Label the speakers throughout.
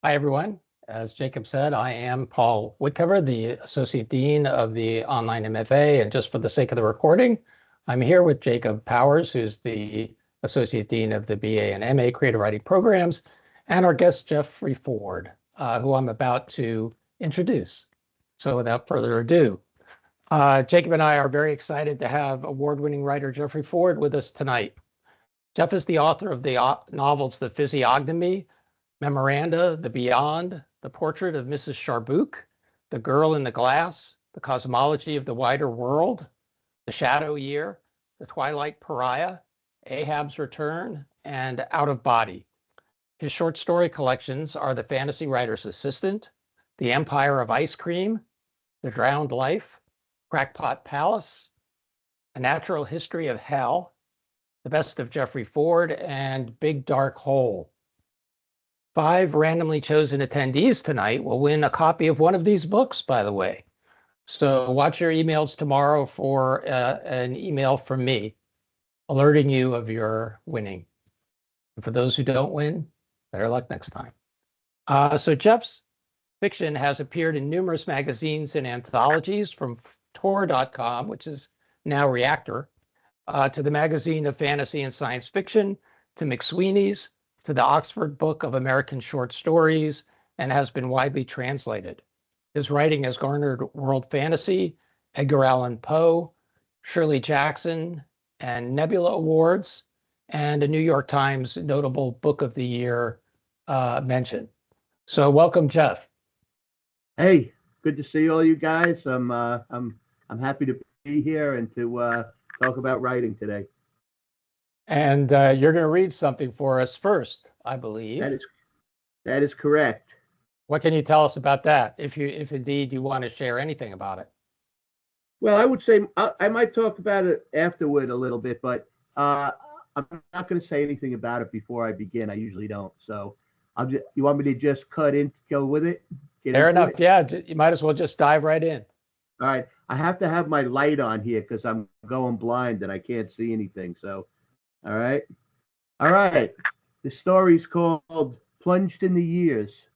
Speaker 1: Hi, everyone. As Jacob said, I am Paul Woodcover, the Associate Dean of the Online MFA. And just for the sake of the recording, I'm here with Jacob Powers, who's the Associate Dean of the BA and MA Creative Writing Programs, and our guest, Jeffrey Ford, who I'm about to introduce. So without further ado, Jacob and I are very excited to have award-winning writer Jeffrey Ford with us tonight. Jeff is the author of the novels The Physiognomy, Memoranda, The Beyond, The Portrait of Mrs. Charbouc, The Girl in the Glass, The Cosmology of the Wider World, The Shadow Year, The Twilight Pariah, Ahab's Return, and Out of Body. His short story collections are The Fantasy Writer's Assistant, The Empire of Ice Cream, The Drowned Life, Crackpot Palace, A Natural History of Hell, The Best of Jeffrey Ford, and Big Dark Hole. 5 randomly chosen attendees tonight will win a copy of one of these books, by the way. So watch your emails tomorrow for an email from me alerting you of your winning. And for those who don't win, better luck next time. So Jeff's fiction has appeared in numerous magazines and anthologies, from Tor.com, which is now Reactor, to the Magazine of Fantasy and Science Fiction, to McSweeney's, to the Oxford Book of American Short Stories, and has been widely translated. His writing has garnered World Fantasy, Edgar Allan Poe, Shirley Jackson, and Nebula Awards, and a New York Times Notable Book of the Year mention. So welcome, Jeff.
Speaker 2: Hey, good to see all you guys. I'm happy to be here and to talk about writing today.
Speaker 1: And you're going to read something for us first, I believe.
Speaker 2: That is correct.
Speaker 1: What can you tell us about that, if indeed you want to share anything about it?
Speaker 2: Well, I would say I might talk about it afterward a little bit, but I'm not going to say anything about it before I begin. I usually don't. So you want me to just cut in, go with it?
Speaker 1: Fair enough. Yeah, you might as well just dive right in.
Speaker 2: All right. I have to have my light on here because I'm going blind and I can't see anything. So, all right. The story's called Plunged in the Years.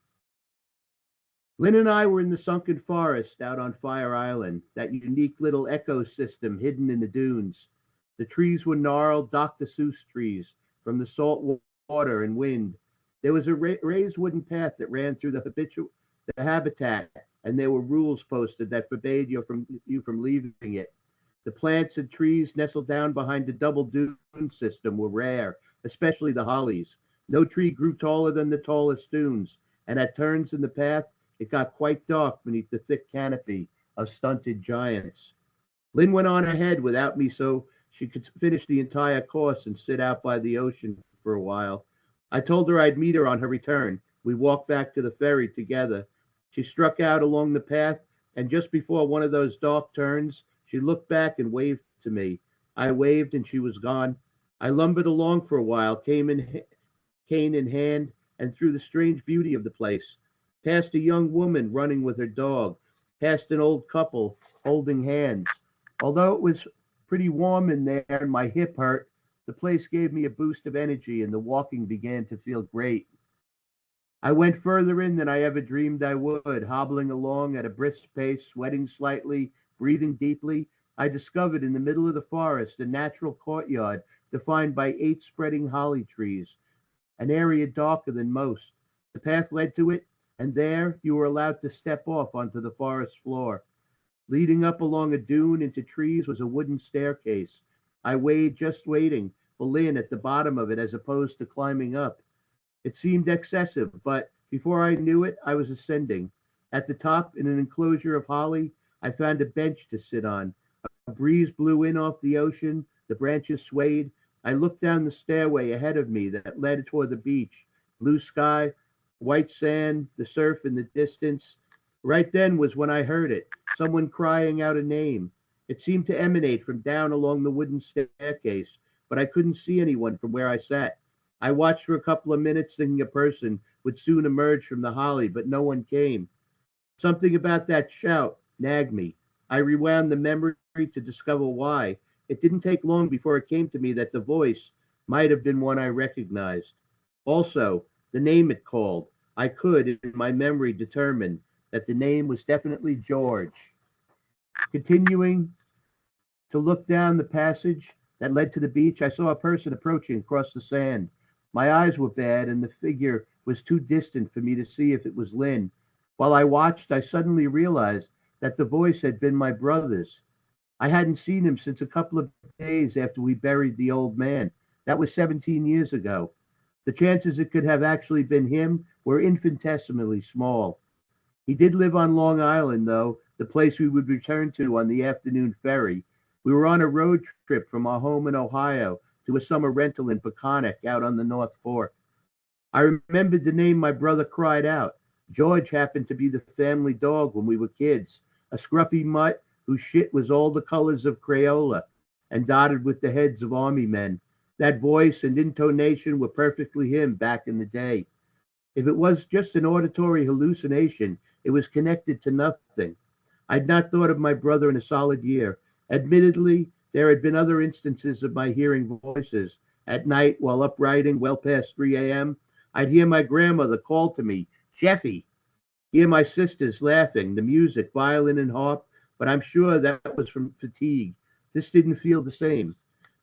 Speaker 2: Lynn and I were in the sunken forest out on Fire Island, that unique little ecosystem hidden in the dunes. The trees were gnarled Dr. Seuss trees from the salt water and wind. There was a raised wooden path that ran through the habitat, and there were rules posted that forbade you from leaving it. The plants and trees nestled down behind the double dune system were rare, especially the hollies. No tree grew taller than the tallest dunes, and at turns in the path, it got quite dark beneath the thick canopy of stunted giants. Lynn went on ahead without me so she could finish the entire course and sit out by the ocean for a while. I told her I'd meet her on her return. We walked back to the ferry together. She struck out along the path, and just before one of those dark turns, she looked back and waved to me. I waved and she was gone. I lumbered along for a while, cane in hand, and through the strange beauty of the place. Past a young woman running with her dog, past an old couple holding hands. Although it was pretty warm in there and my hip hurt, the place gave me a boost of energy and the walking began to feel great. I went further in than I ever dreamed I would, hobbling along at a brisk pace, sweating slightly, breathing deeply. I discovered in the middle of the forest a natural courtyard defined by 8 spreading holly trees, an area darker than most. The path led to it, and there you were allowed to step off onto the forest floor. Leading up along a dune into trees was a wooden staircase. I just waiting for Lynn at the bottom of it as opposed to climbing up. It seemed excessive, but before I knew it, I was ascending. At the top, in an enclosure of holly, I found a bench to sit on. A breeze blew in off the ocean. The branches swayed. I looked down the stairway ahead of me that led toward the beach. Blue sky, white sand, the surf in the distance. Right then was when I heard it, someone crying out a name. It seemed to emanate from down along the wooden staircase, but I couldn't see anyone from where I sat. I watched for a couple of minutes thinking a person would soon emerge from the holly, but no one came. Something about that shout nagged me. I rewound the memory to discover why. It didn't take long before it came to me that the voice might have been one I recognized. Also, the name it called. I could, in my memory, determine that the name was definitely George. Continuing to look down the passage that led to the beach, I saw a person approaching across the sand. My eyes were bad, and the figure was too distant for me to see if it was Lynn. While I watched, I suddenly realized that the voice had been my brother's. I hadn't seen him since a couple of days after we buried the old man. That was 17 years ago. The chances it could have actually been him were infinitesimally small. He did live on Long Island, though, the place we would return to on the afternoon ferry. We were on a road trip from our home in Ohio to a summer rental in Peconic out on the North Fork. I remembered the name my brother cried out. George happened to be the family dog when we were kids, a scruffy mutt whose shit was all the colors of Crayola and dotted with the heads of army men. That voice and intonation were perfectly him back in the day. If it was just an auditory hallucination, it was connected to nothing. I'd not thought of my brother in a solid year. Admittedly, there had been other instances of my hearing voices. At night, while up riding well past 3 a.m., I'd hear my grandmother call to me, Jeffy. Hear my sisters laughing, the music, violin and harp, but I'm sure that was from fatigue. This didn't feel the same.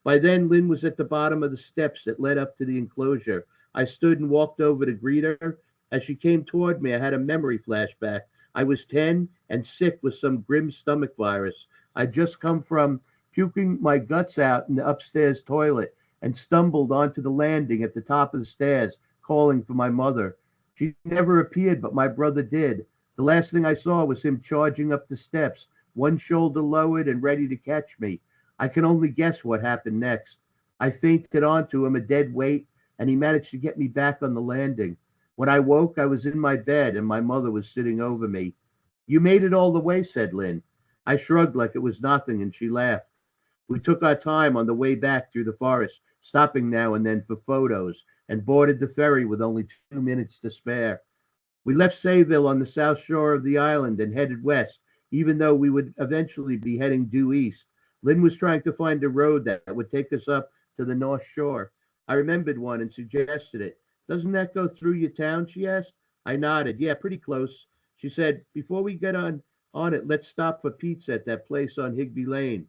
Speaker 2: By then, Lynn was at the bottom of the steps that led up to the enclosure. I stood and walked over to greet her. As she came toward me, I had a memory flashback. I was 10 and sick with some grim stomach virus. I'd just come from puking my guts out in the upstairs toilet and stumbled onto the landing at the top of the stairs, calling for my mother. She never appeared, but my brother did. The last thing I saw was him charging up the steps, one shoulder lowered and ready to catch me. I can only guess what happened next. I fainted onto him, a dead weight, and he managed to get me back on the landing. When I woke, I was in my bed, and my mother was sitting over me. You made it all the way, said Lynn. I shrugged like it was nothing, and she laughed. We took our time on the way back through the forest, stopping now and then for photos, and boarded the ferry with only 2 minutes to spare. We left Sayville on the south shore of the island and headed west, even though we would eventually be heading due east. Lynn was trying to find a road that would take us up to the North Shore. I remembered one and suggested it. Doesn't that go through your town? She asked. I nodded. Yeah, pretty close. She said, before we get on it, let's stop for pizza at that place on Higby Lane.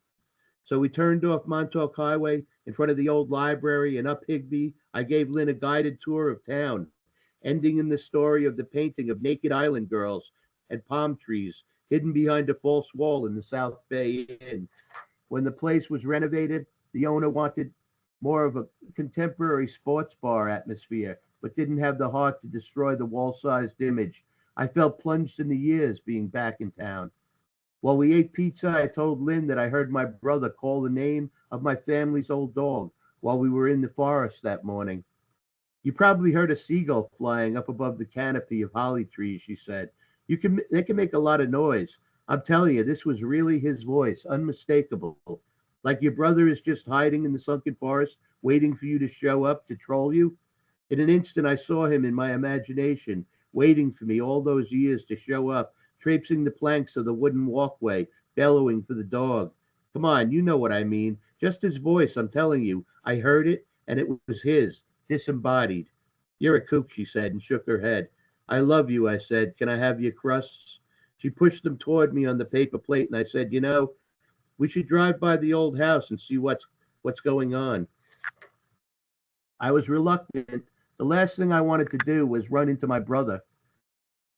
Speaker 2: So we turned off Montauk Highway in front of the old library and up Higby. I gave Lynn a guided tour of town, ending in the story of the painting of naked island girls and palm trees hidden behind a false wall in the South Bay Inn. When the place was renovated, the owner wanted more of a contemporary sports bar atmosphere, but didn't have the heart to destroy the wall-sized image. I felt plunged in the years being back in town. While we ate pizza, I told Lynn that I heard my brother call the name of my family's old dog while we were in the forest that morning. You probably heard a seagull flying up above the canopy of holly trees, she said. They can make a lot of noise. I'm telling you, this was really his voice, unmistakable. Like your brother is just hiding in the sunken forest, waiting for you to show up to troll you. In an instant, I saw him in my imagination, waiting for me all those years to show up, traipsing the planks of the wooden walkway, bellowing for the dog. Come on, you know what I mean. Just his voice, I'm telling you. I heard it, and it was his, disembodied. You're a kook, she said, and shook her head. I love you, I said. Can I have your crusts? She pushed them toward me on the paper plate, and I said, you know, we should drive by the old house and see what's going on. I was reluctant. The last thing I wanted to do was run into my brother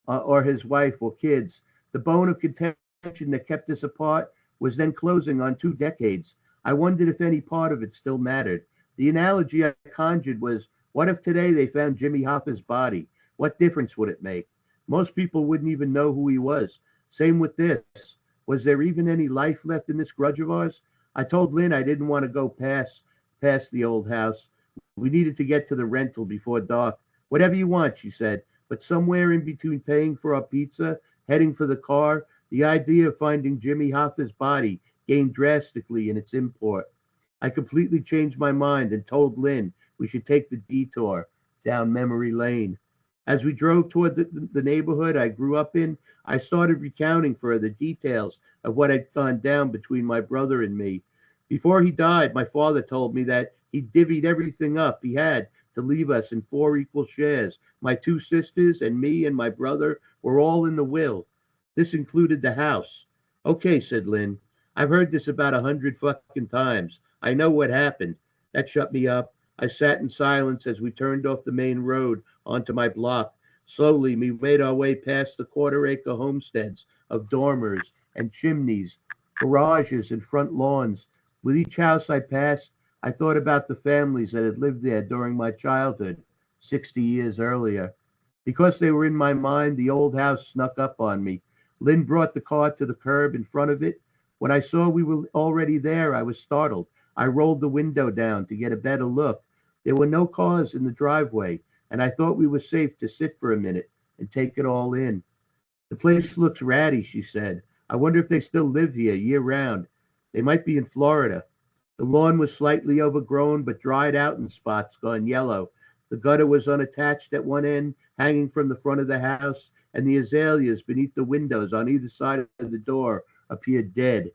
Speaker 2: or his wife or kids. The bone of contention that kept us apart was then closing on 2 decades. I wondered if any part of it still mattered. The analogy I conjured was, what if today they found Jimmy Hoffa's body? What difference would it make? Most people wouldn't even know who he was. Same with this. Was there even any life left in this grudge of ours? I told Lynn I didn't want to go past the old house. We needed to get to the rental before dark. Whatever you want, she said. But somewhere in between paying for our pizza, heading for the car, the idea of finding Jimmy Hoffa's body gained drastically in its import. I completely changed my mind and told Lynn we should take the detour down memory lane. As we drove toward the neighborhood I grew up in, I started recounting for her the details of what had gone down between my brother and me. Before he died, my father told me that he divvied everything up he had to leave us in 4 equal shares. My 2 sisters and me and my brother were all in the will. This included the house. Okay, said Lynn. I've heard this about 100 fucking times. I know what happened. That shut me up. I sat in silence as we turned off the main road onto my block. Slowly, we made our way past the quarter-acre homesteads of dormers and chimneys, garages and front lawns. With each house I passed, I thought about the families that had lived there during my childhood, 60 years earlier. Because they were in my mind, the old house snuck up on me. Lynn brought the car to the curb in front of it. When I saw we were already there, I was startled. I rolled the window down to get a better look. There were no cars in the driveway, and I thought we were safe to sit for a minute and take it all in. The place looks ratty, she said. I wonder if they still live here year round. They might be in Florida. The lawn was slightly overgrown, but dried out in spots, gone yellow. The gutter was unattached at one end, hanging from the front of the house, and the azaleas beneath the windows on either side of the door appeared dead.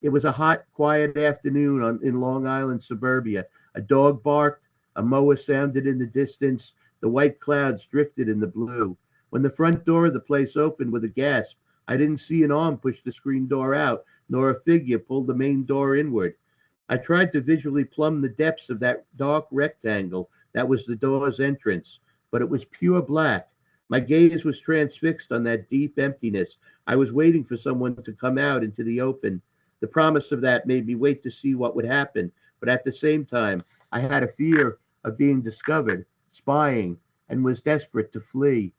Speaker 2: It was a hot, quiet afternoon in Long Island suburbia. A dog barked, a mower sounded in the distance, the white clouds drifted in the blue. When the front door of the place opened with a gasp, I didn't see an arm push the screen door out, nor a figure pull the main door inward. I tried to visually plumb the depths of that dark rectangle that was the door's entrance, but it was pure black. My gaze was transfixed on that deep emptiness. I was waiting for someone to come out into the open. The promise of that made me wait to see what would happen, but at the same time, I had a fear of being discovered, spying, and was desperate to flee.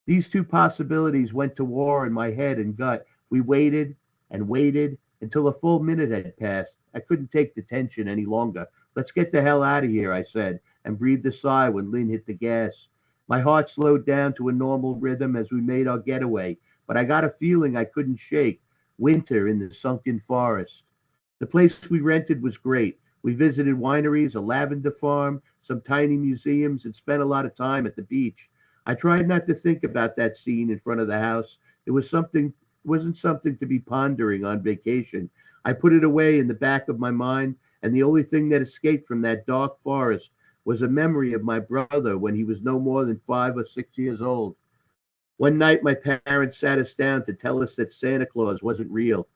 Speaker 2: These two possibilities went to war in my head and gut. We waited and waited until a full minute had passed. I couldn't take the tension any longer. Let's get the hell out of here, I said, and breathed a sigh when Lynn hit the gas. My heart slowed down to a normal rhythm as we made our getaway, but I got a feeling I couldn't shake. Winter in the sunken forest. The place we rented was great. We visited wineries, a lavender farm, some tiny museums, and spent a lot of time at the beach. I tried not to think about that scene in front of the house. It wasn't something to be pondering on vacation. I put it away in the back of my mind, and the only thing that escaped from that dark forest was a memory of my brother when he was no more than 5 or 6 years old. One night, my parents sat us down to tell us that Santa Claus wasn't real.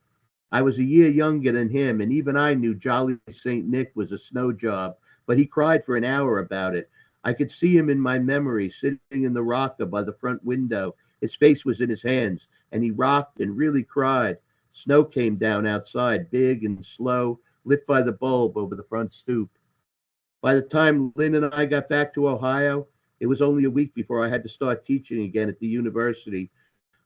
Speaker 2: I was a year younger than him, and even I knew Jolly St. Nick was a snow job, but he cried for an hour about it. I could see him in my memory, sitting in the rocker by the front window. His face was in his hands, and he rocked and really cried. Snow came down outside, big and slow, lit by the bulb over the front stoop. By the time Lynn and I got back to Ohio, it was only a week before I had to start teaching again at the university.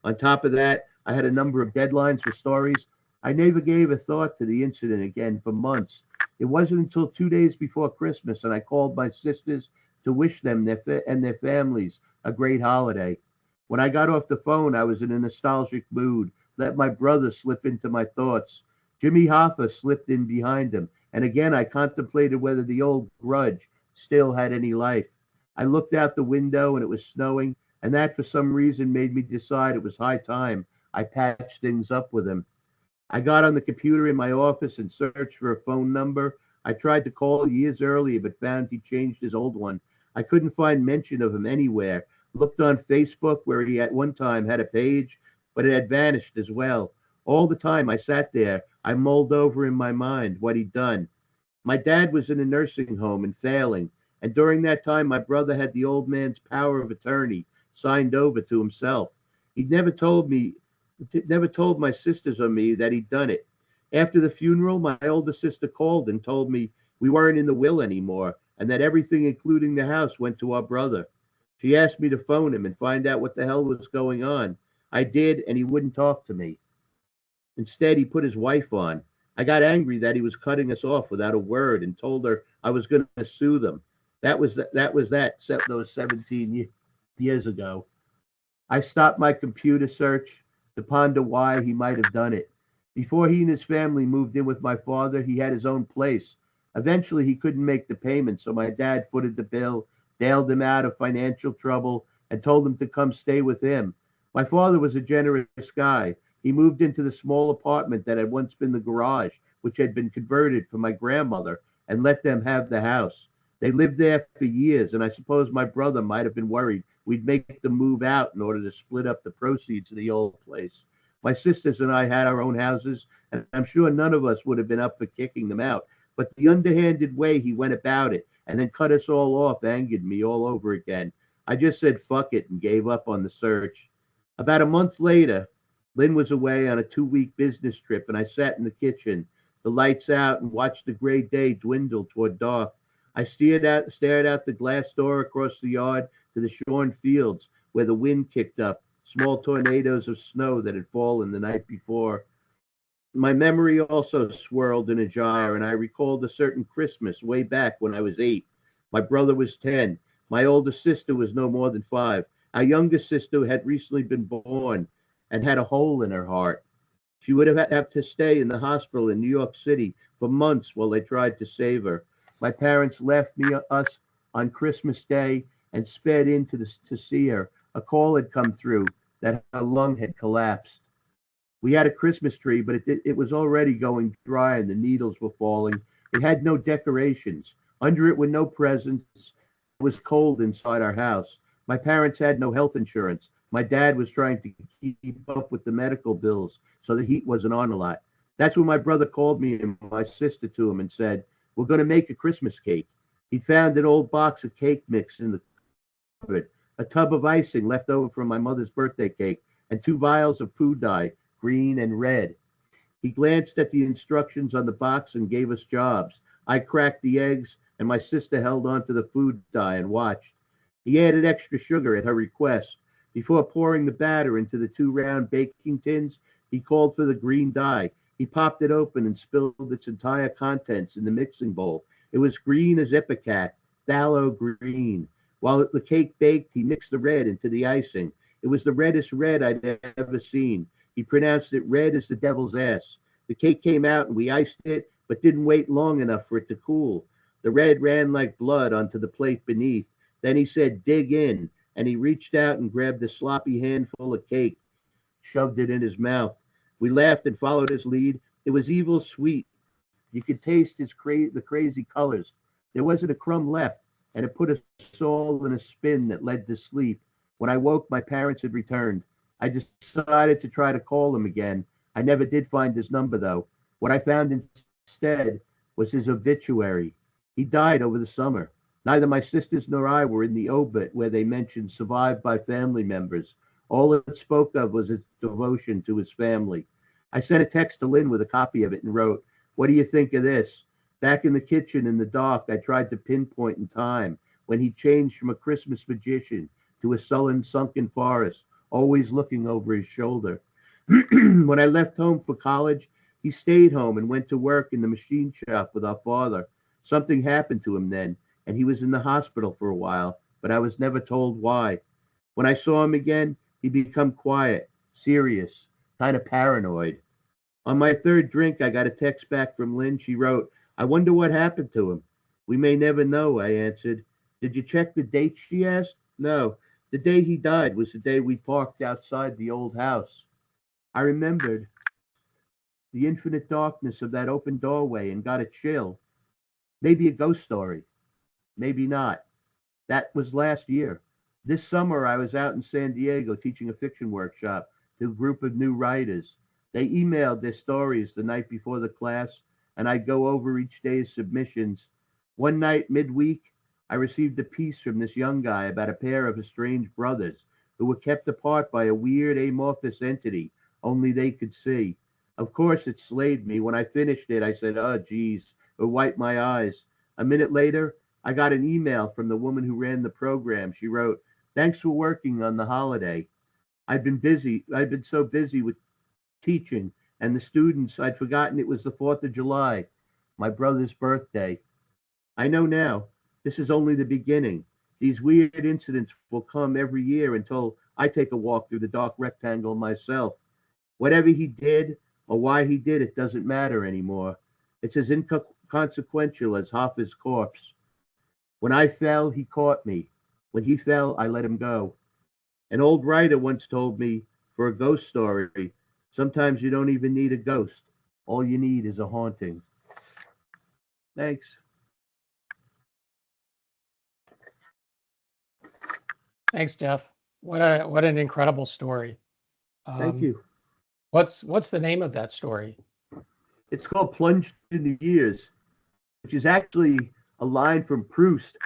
Speaker 2: On top of that, I had a number of deadlines for stories. I never gave a thought to the incident again for months. It wasn't until 2 days before Christmas, and I called my sisters to wish them and their families a great holiday. When I got off the phone, I was in a nostalgic mood, let my brother slip into my thoughts. Jimmy Hoffa slipped in behind him, and again I contemplated whether the old grudge still had any life. I looked out the window and it was snowing, and that for some reason made me decide it was high time I patched things up with him. I got on the computer in my office and searched for a phone number. I tried to call years earlier, but found he changed his old one. I couldn't find mention of him anywhere. Looked on Facebook, where he at one time had a page, but it had vanished as well. All the time I sat there, I mulled over in my mind what he'd done. My dad was in a nursing home and failing, and during that time, my brother had the old man's power of attorney signed over to himself. He'd never told my sisters or me that he'd done it. After the funeral, my older sister called and told me we weren't in the will anymore and that everything, including the house, went to our brother. She asked me to phone him and find out what the hell was going on. I did, and he wouldn't talk to me. Instead, he put his wife on. I got angry that he was cutting us off without a word and told her I was going to sue them. That was those 17 years ago. I stopped my computer search to ponder why he might have done it. Before he and his family moved in with my father, he had his own place. Eventually, he couldn't make the payment, so my dad footed the bill, bailed him out of financial trouble, and told him to come stay with him. My father was a generous guy. He moved into the small apartment that had once been the garage, which had been converted for my grandmother, and let them have the house. They lived there for years, and I suppose my brother might have been worried we'd make them move out in order to split up the proceeds of the old place. My sisters and I had our own houses, and I'm sure none of us would have been up for kicking them out. But the underhanded way he went about it and then cut us all off angered me all over again. I just said fuck it and gave up on the search. About a month later, Lynn was away on a 2-week business trip, and I sat in the kitchen, the lights out, and watched the gray day dwindle toward dark. I stared out the glass door across the yard to the shorn fields where the wind kicked up, small tornadoes of snow that had fallen the night before. My memory also swirled in a gyre, and I recalled a certain Christmas way back when I was 8. My brother was 10. My older sister was no more than 5. Our youngest sister had recently been born and had a hole in her heart. She would have had to stay in the hospital in New York City for months while they tried to save her. My parents left us on Christmas Day and sped in to see her. A call had come through that her lung had collapsed. We had a Christmas tree, but it was already going dry and the needles were falling. It had no decorations. Under it were no presents. It was cold inside our house. My parents had no health insurance. My dad was trying to keep up with the medical bills, so the heat wasn't on a lot. That's when my brother called me and my sister to him and said, "We're going to make a Christmas cake." He found an old box of cake mix in the cupboard, a tub of icing left over from my mother's birthday cake, and 2 vials of food dye, green and red. He glanced at the instructions on the box and gave us jobs. I cracked the eggs, and my sister held on to the food dye and watched. He added extra sugar at her request. Before pouring the batter into the 2 round baking tins, he called for the green dye. He popped it open and spilled its entire contents in the mixing bowl. It was green as ipecac, phthalo green. While the cake baked, he mixed the red into the icing. It was the reddest red I'd ever seen. He pronounced it red as the devil's ass. The cake came out and we iced it, but didn't wait long enough for it to cool. The red ran like blood onto the plate beneath. Then he said, "Dig in," and he reached out and grabbed a sloppy handful of cake, shoved it in his mouth. We laughed and followed his lead. It was evil sweet. You could taste the crazy colors. There wasn't a crumb left, and it put us all in a spin that led to sleep. When I woke, my parents had returned. I decided to try to call him again. I never did find his number, though. What I found instead was his obituary. He died over the summer. Neither my sisters nor I were in the obit where they mentioned survived by family members. All it spoke of was his devotion to his family. I sent a text to Lynn with a copy of it and wrote, "What do you think of this?" Back in the kitchen in the dark, I tried to pinpoint in time when he changed from a Christmas magician to a sullen, sunken forest, always looking over his shoulder. When I left home for college, he stayed home and went to work in the machine shop with our father. Something happened to him then, and he was in the hospital for a while, but I was never told why. When I saw him again, he'd become quiet, serious, kind of paranoid. On my 3rd drink, I got a text back from Lynn. She wrote, "I wonder what happened to him." "We may never know," I answered. "Did you check the date?" she asked. "No. The day he died was the day we parked outside the old house." I remembered the infinite darkness of that open doorway and got a chill. Maybe a ghost story. Maybe not. That was last year. This summer, I was out in San Diego teaching a fiction workshop to a group of new writers. They emailed their stories the night before the class, and I'd go over each day's submissions. One night, midweek, I received a piece from this young guy about a pair of estranged brothers who were kept apart by a weird amorphous entity only they could see. Of course, it slayed me. When I finished it, I said, "Oh, geez," or wiped my eyes. A minute later, I got an email from the woman who ran the program. She wrote, "Thanks for working on the holiday. I've been busy. I've been so busy with teaching and the students, I'd forgotten it was the 4th of July, my brother's birthday. I know now, this is only the beginning. These weird incidents will come every year until I take a walk through the dark rectangle myself. Whatever he did or why he did it doesn't matter anymore. It's as inconsequential as Hoffa's corpse. When I fell, he caught me. When he fell, I let him go. An old writer once told me, for a ghost story, sometimes you don't even need a ghost. All you need is a haunting." Thanks.
Speaker 1: Thanks, Jeff. What an incredible story.
Speaker 2: Thank you.
Speaker 1: What's the name of that story?
Speaker 2: It's called Plunged in the Years, which is actually a line from Proust.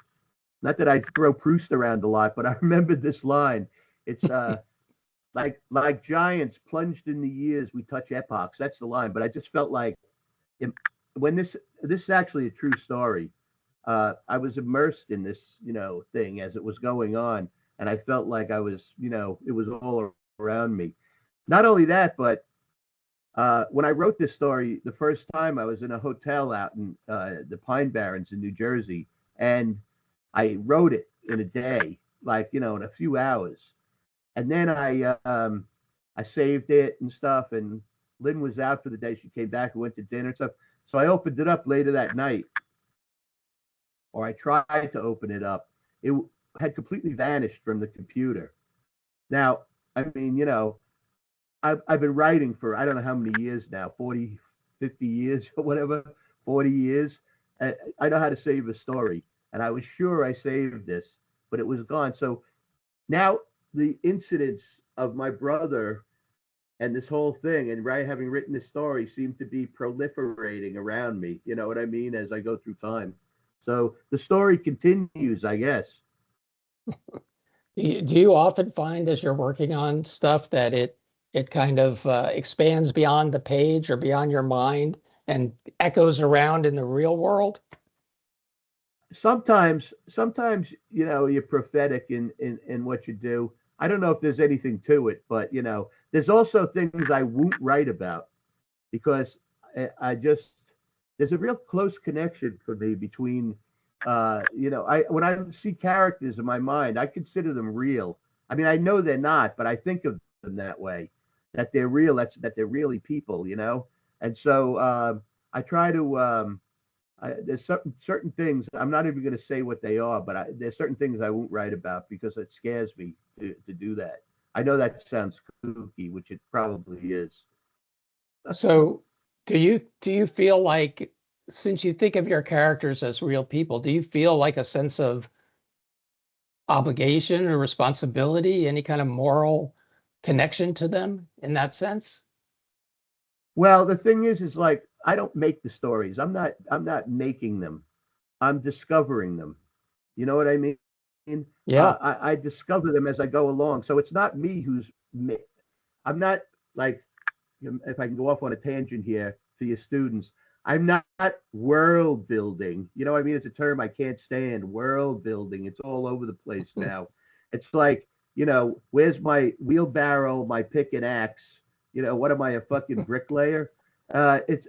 Speaker 2: Not that I throw Proust around a lot, but I remembered this line. It's like giants plunged in the years, we touch epochs. That's the line. But I just felt like when this is actually a true story. I was immersed in this, thing as it was going on, and I felt like I was, it was all around me. Not only that, but when I wrote this story the first time, I was in a hotel out in the Pine Barrens in New Jersey, and I wrote it in a day, like in a few hours, and then I saved it and stuff. And Lynn was out for the day; she came back and went to dinner and stuff. So I opened it up later that night, or I tried to open it up. It had completely vanished from the computer. Now, I mean, I've been writing for I don't know how many years now, 40, 50 years or whatever, 40 years. I know how to save a story. And I was sure I saved this, but it was gone. So now the incidents of my brother and this whole thing and having written this story seem to be proliferating around me. You know what I mean? As I go through time. So the story continues, I guess.
Speaker 1: Do you often find as you're working on stuff that it kind of expands beyond the page or beyond your mind and echoes around in the real world?
Speaker 2: Sometimes, you're prophetic in what you do. I don't know if there's anything to it, but there's also things I won't write about because I just there's a real close connection for me between I when I see characters in my mind, I consider them real. I mean, I know they're not, but I think of them that way, that they're real. That they're really people, And so I try to. There's certain things I'm not even going to say what they are, but there's certain things I won't write about because it scares me to do that. I know that sounds kooky, which it probably is.
Speaker 1: So do you feel like, since you think of your characters as real people, do you feel like a sense of obligation or responsibility, any kind of moral connection to them in that sense?
Speaker 2: Well, the thing is like I don't make the stories. I'm not making them. I'm discovering them. You know what I mean?
Speaker 1: Yeah.
Speaker 2: I discover them as I go along. So it's not me who's. I'm not like, if I can go off on a tangent here for your students, I'm not world building. You know what I mean? It's a term I can't stand. World building. It's all over the place now. It's like, where's my wheelbarrow, my pick and axe? What am I, a fucking bricklayer? It's,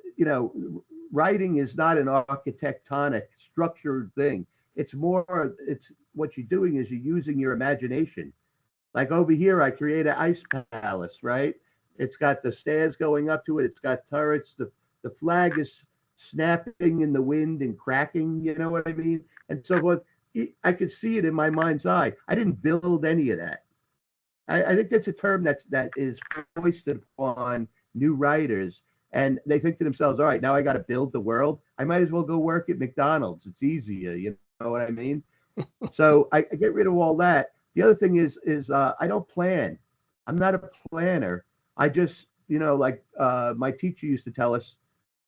Speaker 2: writing is not an architectonic structured thing. It's what you're doing is you're using your imagination. Like over here, I create an ice palace, right? It's got the stairs going up to it. It's got turrets. The flag is snapping in the wind and cracking. You know what I mean? And so forth. I could see it in my mind's eye. I didn't build any of that. I think that's a term that is foisted upon new writers, and they think to themselves, "All right, now I got to build the world. I might as well go work at McDonald's. It's easier." You know what I mean? So I get rid of all that. The other thing is I don't plan. I'm not a planner. I just, like my teacher used to tell us,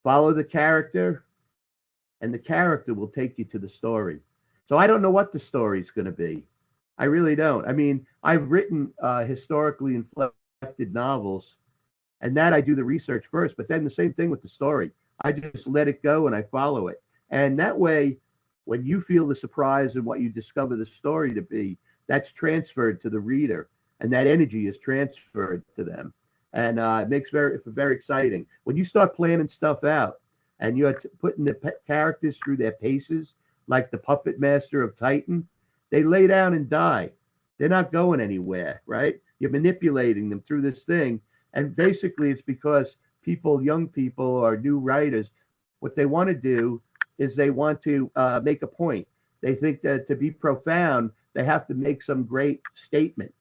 Speaker 2: follow the character, and the character will take you to the story. So I don't know what the story is going to be. I really don't. I mean, I've written historically inflected novels, and that I do the research first, but then the same thing with the story. I just let it go and I follow it. And that way, when you feel the surprise and what you discover the story to be, that's transferred to the reader, and that energy is transferred to them. And it makes very exciting. When you start planning stuff out and you're putting the characters through their paces, like the puppet master of Titan, they lay down and die. They're not going anywhere, right? You're manipulating them through this thing. And basically, it's because young people or new writers, what they want to do is they want to make a point. They think that to be profound, they have to make some great statement.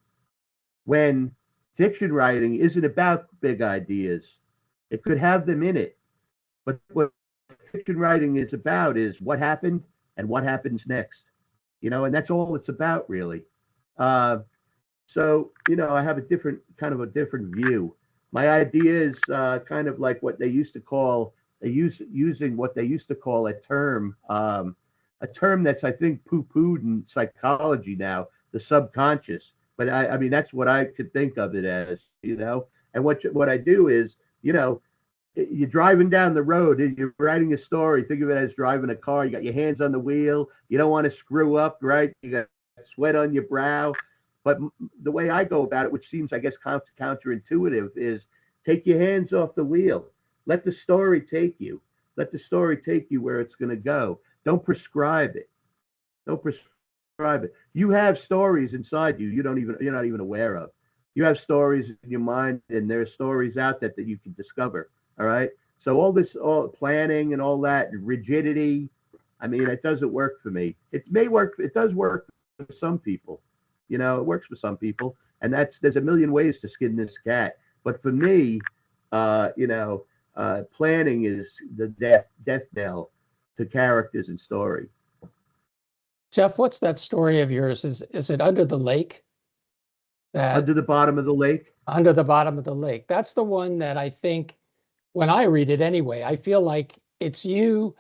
Speaker 2: When fiction writing isn't about big ideas, it could have them in it. But what fiction writing is about is what happened and what happens next. And that's all it's about, really. So, I have a different view. My idea is kind of like what they used to call using what they used to call a term that's, I think, poo-pooed in psychology now, the subconscious. But I mean, that's what I could think of it as, And what I do is, you're driving down the road and you're writing a story. Think of it as driving a car. You got your hands on the wheel. You don't want to screw up, right? You got sweat on your brow. But the way I go about it, which seems, I guess, counterintuitive, is take your hands off the wheel. Let the story take you. Let the story take you where it's going to go. Don't prescribe it. Don't prescribe it. You have stories inside you. You're not even aware of. You have stories in your mind, and there are stories out there that you can discover. All right. So all planning and all that rigidity, I mean, it doesn't work for me. It may work. It does work for some people. It works for some people, and there's a million ways to skin this cat. But for me, planning is the death knell to characters and story.
Speaker 1: Jeff, what's that story of yours? Is it Under the Lake?
Speaker 2: Under the Bottom of the Lake?
Speaker 1: Under the Bottom of the Lake. That's the one that I think, when I read it anyway, I feel like it's you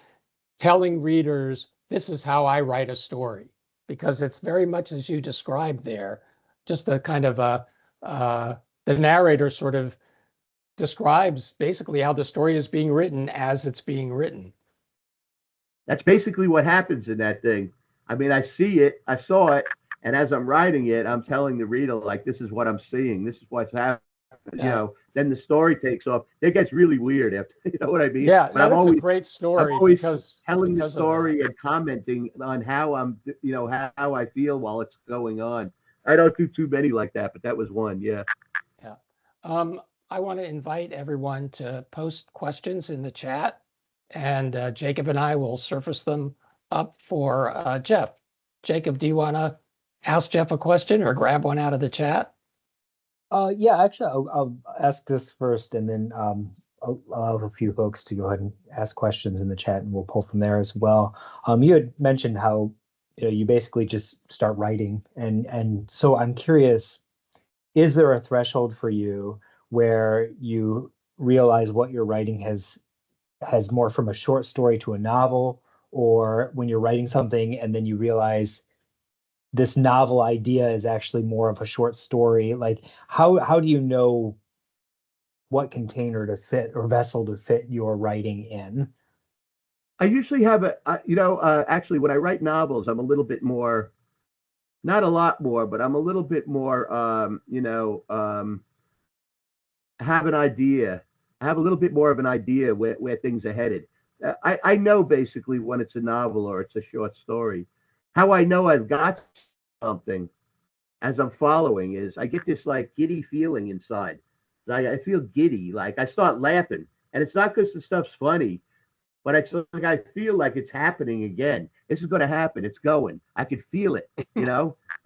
Speaker 1: telling readers, this is how I write a story, because it's very much as you described there, just the kind of the narrator sort of describes basically how the story is being written as it's being written.
Speaker 2: That's basically what happens in that thing. I mean, I saw it, and as I'm writing it, I'm telling the reader, like, this is what I'm seeing, this is what's happening.
Speaker 1: Yeah.
Speaker 2: Then the story takes off. It gets really weird after, you know what I mean?
Speaker 1: Yeah,
Speaker 2: but
Speaker 1: that's a great story.
Speaker 2: I'm always
Speaker 1: because
Speaker 2: telling the story and commenting on how how I feel while it's going on. I don't do too many like that, but that was one. Yeah.
Speaker 1: Yeah. I want to invite everyone to post questions in the chat, and Jacob and I will surface them up for Jeff. Jacob, do you want to ask Jeff a question or grab one out of the chat?
Speaker 3: Yeah, actually, I'll ask this first, and then I'll allow a few folks to go ahead and ask questions in the chat, and we'll pull from there as well. You had mentioned how you basically just start writing, and so I'm curious, is there a threshold for you where you realize what you're writing has more from a short story to a novel, or when you're writing something and then you realize this novel idea is actually more of a short story? Like, how do you know what container to fit or vessel to fit your writing in?
Speaker 2: I usually have actually, when I write novels, I'm a little bit more, not a lot more, but I'm a little bit more, have an idea. I have a little bit more of an idea where things are headed. I know basically when it's a novel or it's a short story. How I know I've got something as I'm following is I get this like giddy feeling inside. I feel giddy, like I start laughing, and it's not because the stuff's funny, but it's like I feel like it's happening again. This is going to happen. It's going. I could feel it,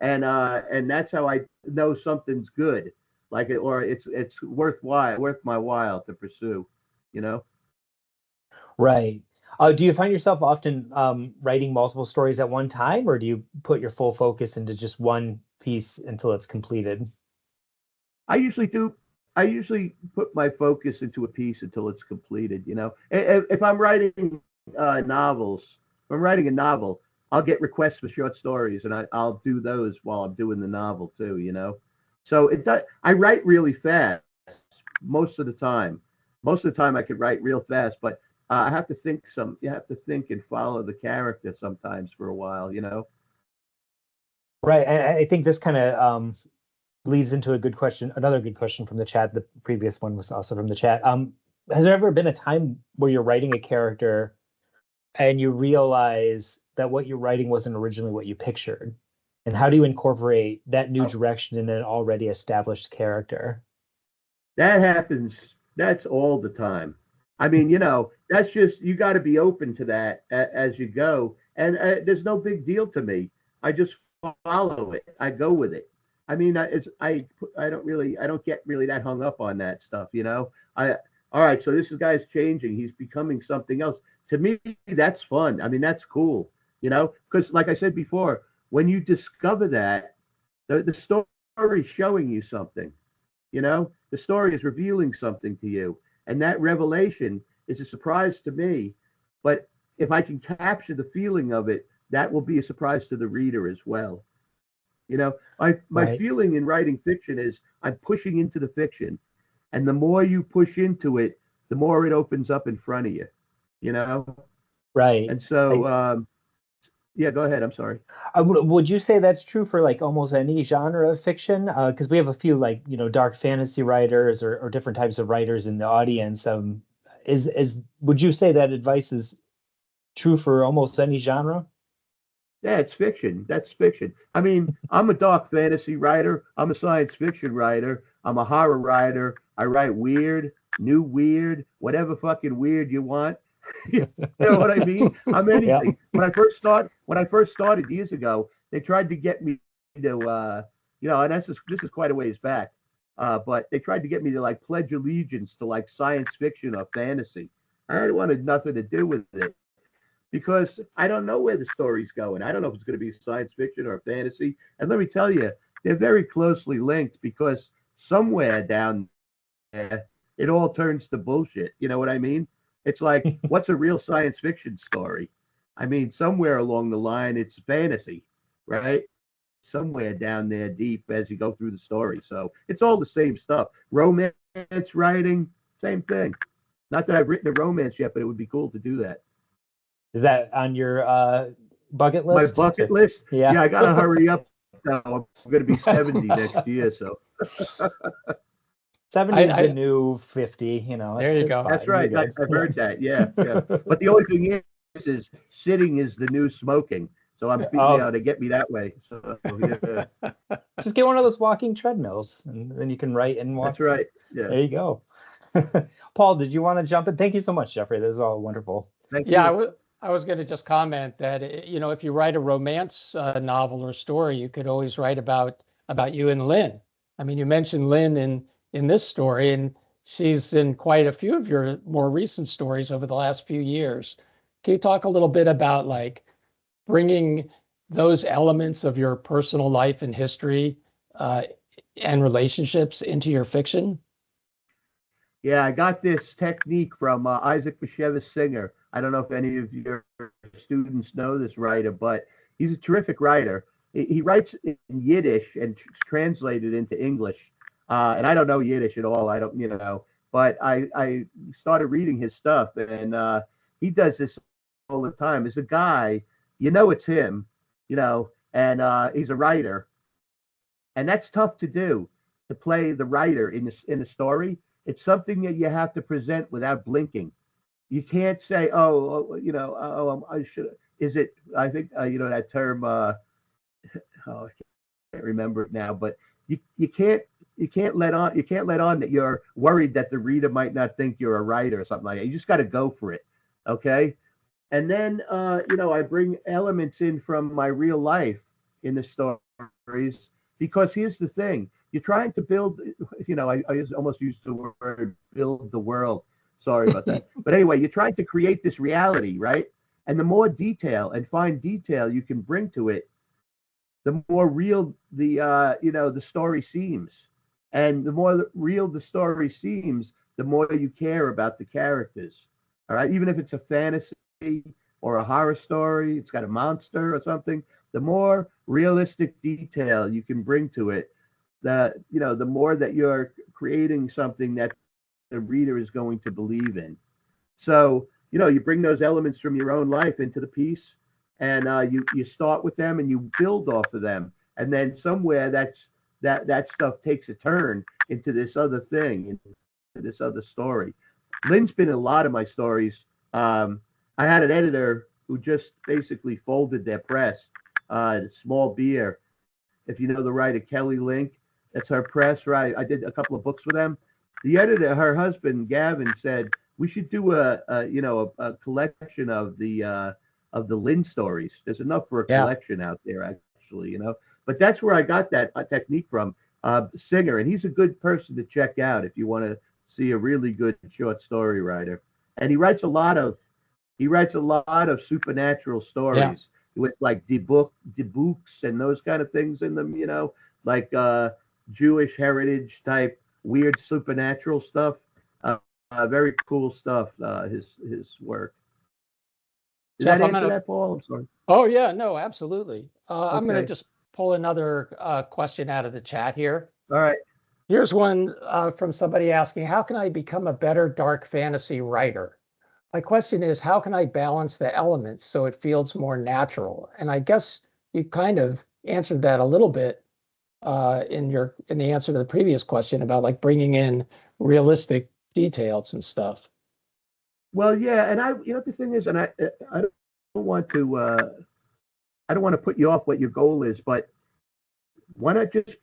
Speaker 2: and that's how I know something's good, like it, or it's worth my while to pursue,
Speaker 3: Right. Do you find yourself often writing multiple stories at one time, or do you put your full focus into just one piece until it's completed?
Speaker 2: I usually do. I usually put my focus into a piece until it's completed. If I'm writing novels, if I'm writing a novel, I'll get requests for short stories, and I'll do those while I'm doing the novel too. So it does. I write really fast most of the time. Most of the time, I could write real fast, but I have to think you have to think and follow the character sometimes for a while.
Speaker 3: Right. And I think this kind of leads into another good question from the chat. The previous one was also from the chat. Has there ever been a time where you're writing a character and you realize that what you're writing wasn't originally what you pictured? And how do you incorporate that new direction in an already established character?
Speaker 2: That happens. That's all the time. I mean, that's just, you got to be open to that as you go. And there's no big deal to me. I just follow it. I go with it. I mean, I don't get really that hung up on that stuff. All right, so this guy's changing. He's becoming something else. To me, that's fun. I mean, that's cool, because like I said before, when you discover that, The story is showing you something. The story is revealing something to you, and that revelation is a surprise to me. But if I can capture the feeling of it, that will be a surprise to the reader as well. My
Speaker 3: Right.
Speaker 2: feeling in writing fiction is I'm pushing into the fiction, and the more you push into it, the more it opens up in front of you. You know,
Speaker 3: Right.
Speaker 2: and so yeah, go ahead. I'm sorry.
Speaker 3: Would you say that's true for like almost any genre of fiction? Because we have a few like, dark fantasy writers or different types of writers in the audience. Would you say that advice is true for almost any genre?
Speaker 2: Yeah, it's fiction. That's fiction. I mean, I'm a dark fantasy writer. I'm a science fiction writer. I'm a horror writer. I write weird, new weird, whatever fucking weird you want. You know what I mean? I'm
Speaker 3: Yeah.
Speaker 2: anything. When I first started years ago, they tried to get me to, and this is quite a ways back. But they tried to get me to like pledge allegiance to like science fiction or fantasy. I wanted nothing to do with it, because I don't know where the story's going. I don't know if it's going to be science fiction or fantasy. And let me tell you, they're very closely linked, because somewhere down there, it all turns to bullshit. You know what I mean? It's like, what's a real science fiction story? I mean, somewhere along the line, it's fantasy, right? Somewhere down there deep as you go through the story. So it's all the same stuff. Romance writing, same thing. Not that I've written a romance yet, but it would be cool to do that.
Speaker 3: Is that on your bucket
Speaker 2: My
Speaker 3: list?
Speaker 2: bucket list?
Speaker 3: Yeah.
Speaker 2: Yeah, I gotta hurry up now. I'm gonna be 70 next year, so
Speaker 3: 70 is
Speaker 1: I
Speaker 3: the new 50,
Speaker 1: There you
Speaker 3: it's
Speaker 1: go.
Speaker 2: that's
Speaker 3: fine. You're
Speaker 2: right.
Speaker 3: good.
Speaker 2: I've heard
Speaker 3: Yeah.
Speaker 2: that. Yeah, yeah. But the only thing is sitting is the new smoking. So
Speaker 3: Oh,
Speaker 2: they get me that way. So yeah,
Speaker 3: just get one of those walking treadmills and then you can write and walk.
Speaker 2: that's right. Yeah.
Speaker 3: There you go. Paul, did you want to jump in? Thank you so much, Jeffrey. This was all wonderful.
Speaker 2: Thank
Speaker 1: Yeah,
Speaker 2: you.
Speaker 1: I was going to just comment that if you write a romance novel or story, you could always write about you and Lynn. I mean, you mentioned Lynn in this story, and she's in quite a few of your more recent stories over the last few years. Can you talk a little bit about like bringing those elements of your personal life and history uh, and relationships into your fiction?
Speaker 2: Yeah, I got this technique from Isaac Bashevis Singer. I don't know if any of your students know this writer, but he's a terrific writer. He writes in Yiddish and translated into English. And I don't know Yiddish at all. I don't, but I started reading his stuff, and he does this all the time. As a guy, it's him, and he's a writer, and that's tough to do, to play the writer in a story. It's something that you have to present without blinking. You can't say, I should. Is it? I think that term. I can't remember it now, but you can't let on that you're worried that the reader might not think you're a writer or something like that. You just got to go for it, okay? And then I bring elements in from my real life in the stories, because here's the thing: you're trying to build. I almost used the word "build the world." Sorry about that. But anyway, you're trying to create this reality, right? And the more detail and fine detail you can bring to it, the more real the story seems. And the more real the story seems, the more you care about the characters. All right, even if it's a fantasy or a horror story, it's got a monster or something. The more realistic detail you can bring to it, the more that you're creating something that the reader is going to believe in. So, you bring those elements from your own life into the piece, and you start with them and you build off of them, and then somewhere that stuff takes a turn into this other thing, into this other story. Lynn's been in a lot of my stories. I had an editor who just basically folded their press. Small Beer, if you know the writer Kelly Link, that's her press, right? I did a couple of books with them. The editor, her husband Gavin, said we should do a collection of the Lynn stories. There's enough for a
Speaker 1: Yeah.
Speaker 2: collection out there, actually, But that's where I got that technique from. Singer, and he's a good person to check out if you want to see a really good short story writer. And he writes a lot of supernatural stories. with like debooks and those kind of things in them, like Jewish heritage type weird supernatural stuff. Very cool stuff. His work. Did
Speaker 1: Jeff,
Speaker 2: that
Speaker 1: I'm
Speaker 2: answer
Speaker 1: gonna.
Speaker 2: that, Paul? I'm sorry.
Speaker 1: Oh yeah, no, absolutely. I'm gonna
Speaker 2: Okay.
Speaker 1: just pull another question out of the chat here.
Speaker 2: All right.
Speaker 1: Here's one from somebody asking, how can I become a better dark fantasy writer? My question is, how can I balance the elements so it feels more natural? And I guess you kind of answered that a little bit in the answer to the previous question about like bringing in realistic details and stuff.
Speaker 2: Well, yeah, and the thing is, and I don't want to put you off what your goal is, but why not just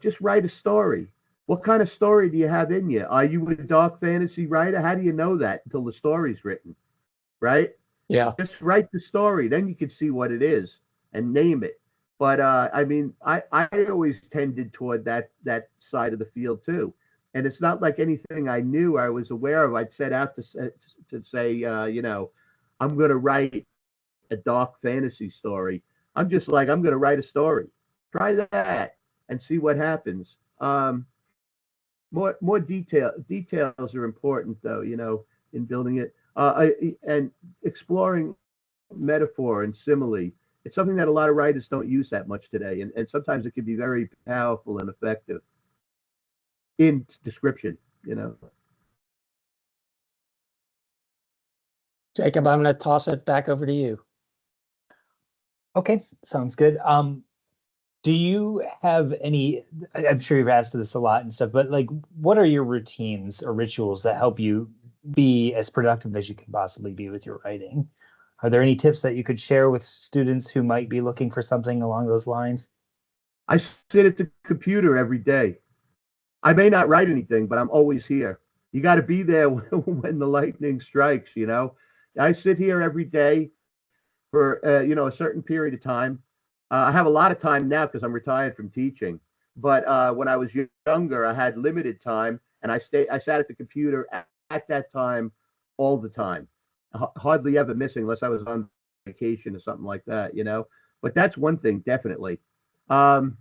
Speaker 2: just write a story? What kind of story do you have in you? Are you a dark fantasy writer? How do you know that until the story's written, right?
Speaker 1: Yeah.
Speaker 2: Just write the story, then you can see what it is and name it. But I mean, I always tended toward that side of the field too. And it's not like anything I knew I was aware of. I'd set out to say, I'm going to write a dark fantasy story. I'm just like, I'm going to write a story. Try that and see what happens. More details are important though, in building it. And exploring metaphor and simile. It's something that a lot of writers don't use that much today. And sometimes it can be very powerful and effective in description,
Speaker 1: Jacob, I'm going to toss it back over to you.
Speaker 3: Okay, sounds good. Do you have any, I'm sure you've asked this a lot and stuff, but like, what are your routines or rituals that help you be as productive as you can possibly be with your writing? Are there any tips that you could share with students who might be looking for something along those lines?
Speaker 2: I sit at the computer every day. I may not write anything, but I'm always here. You got to be there when the lightning strikes, I sit here every day for, a certain period of time. I have a lot of time now because I'm retired from teaching. But when I was younger, I had limited time, and I sat at the computer at that time all the time, hardly ever missing unless I was on vacation or something like that, But that's one thing, definitely. Other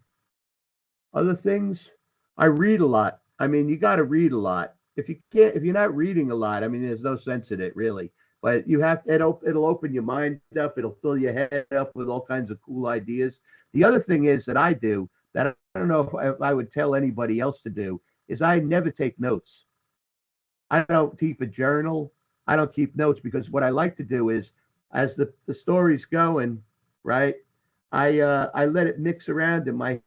Speaker 2: things, I read a lot. I mean, you got to read a lot. If you're not reading a lot, I mean, there's no sense in it really. But it'll open your mind up. It'll fill your head up with all kinds of cool ideas. The other thing is that I do that I don't know if I would tell anybody else to do is I never take notes. I don't keep a journal. I don't keep notes because what I like to do is as the story's going, right? I let it mix around in my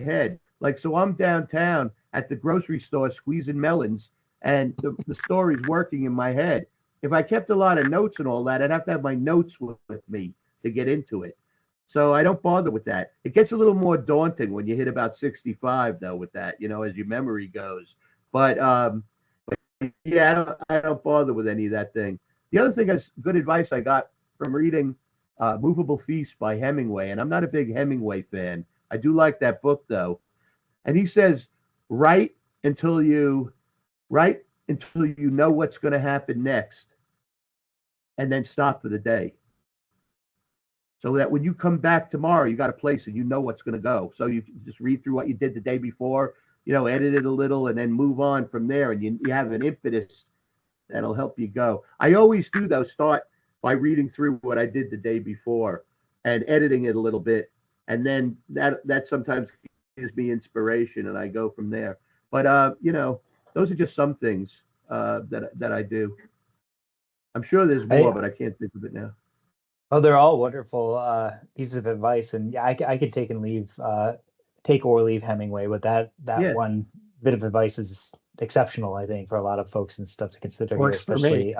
Speaker 2: head. Like, so I'm downtown at the grocery store squeezing melons and the story's working in my head. If I kept a lot of notes and all that, I'd have to have my notes with me to get into it. So I don't bother with that. It gets a little more daunting when you hit about 65 though with that, as your memory goes. But yeah, I don't bother with any of that thing. The other thing is good advice I got from reading Movable Feast by Hemingway, and I'm not a big Hemingway fan. I do like that book though. And he says, write until you know what's going to happen next, and then stop for the day. So that when you come back tomorrow, you got a place and you know what's going to go. So you can just read through what you did the day before, edit it a little, and then move on from there. And you have an impetus that'll help you go. I always do though, start by reading through what I did the day before and editing it a little bit. And then that sometimes gives me inspiration and I go from there. But, those are just some things that I do. I'm sure there's more, but I can't think of it now.
Speaker 3: Oh, they're all wonderful pieces of advice, and yeah, I could take or leave Hemingway, but that one bit of advice is exceptional, I think, for a lot of folks and stuff to consider
Speaker 1: Works
Speaker 3: here, especially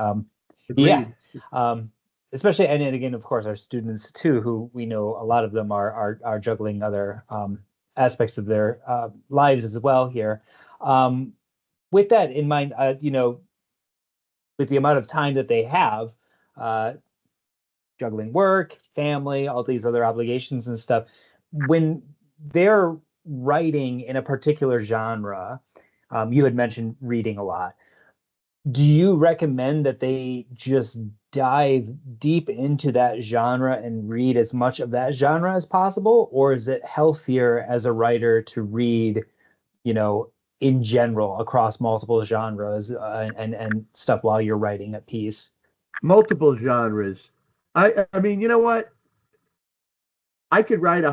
Speaker 3: especially and again, of course, our students too, who we know a lot of them are juggling other aspects of their lives as well here. With that in mind, with the amount of time that they have, juggling work, family, all these other obligations and stuff, when they're writing in a particular genre, you had mentioned reading a lot. Do you recommend that they just dive deep into that genre and read as much of that genre as possible, or is it healthier as a writer to read, in general across multiple genres and stuff while you're writing a piece?
Speaker 2: Multiple genres. I mean, you know what? I could write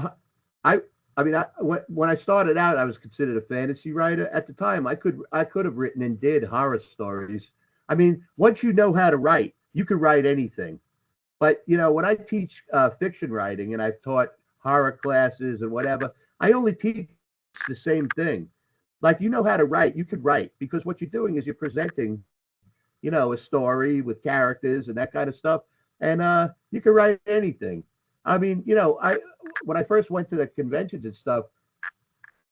Speaker 2: when I started out, I was considered a fantasy writer. At the time, I could have written and did horror stories. I mean, once you know how to write, you could write anything. But when I teach fiction writing, and I've taught horror classes and whatever, I only teach the same thing. Like, you know how to write, you could write, because what you're doing is you're presenting, a story with characters and that kind of stuff, and you can write anything. I mean, when I first went to the conventions and stuff,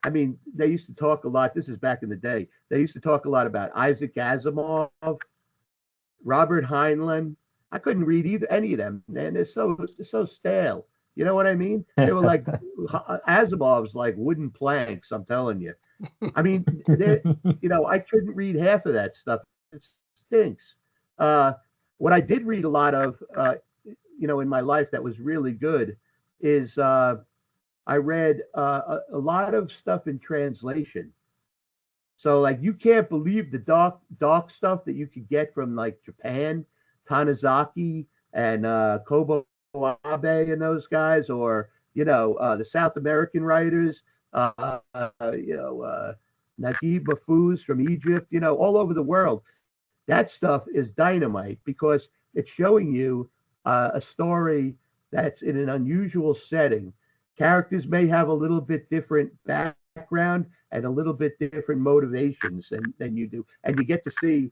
Speaker 2: I mean, they used to talk a lot. This is back in the day. They used to talk a lot about Isaac Asimov, Robert Heinlein. I couldn't read any of them, man. They're so stale. You know what I mean? They were like Asimov's like wooden planks. I'm telling you. I mean, I couldn't read half of that stuff. It stinks. What I did read a lot of, in my life that was really good is I read a lot of stuff in translation. So, like, you can't believe the dark stuff that you could get from, like, Japan, Tanizaki and Kobo Abe and those guys, or the South American writers, Naguib Mahfouz from Egypt, all over the world. That stuff is dynamite because it's showing you a story that's in an unusual setting. Characters may have a little bit different background and a little bit different motivations than you do, and you get to see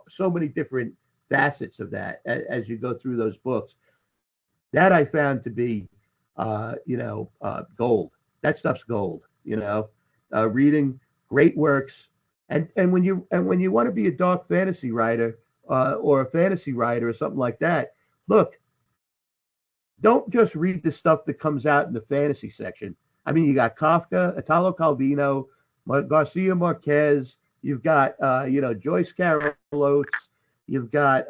Speaker 2: so many different facets of that as you go through those books. That I found to be gold. That stuff's gold. Reading great works, and when you want to be a dark fantasy writer or a fantasy writer or something like that, look, don't just read the stuff that comes out in the fantasy section. I mean, you got Kafka, Italo Calvino, Garcia Marquez. You've got Joyce Carol Oates. You've got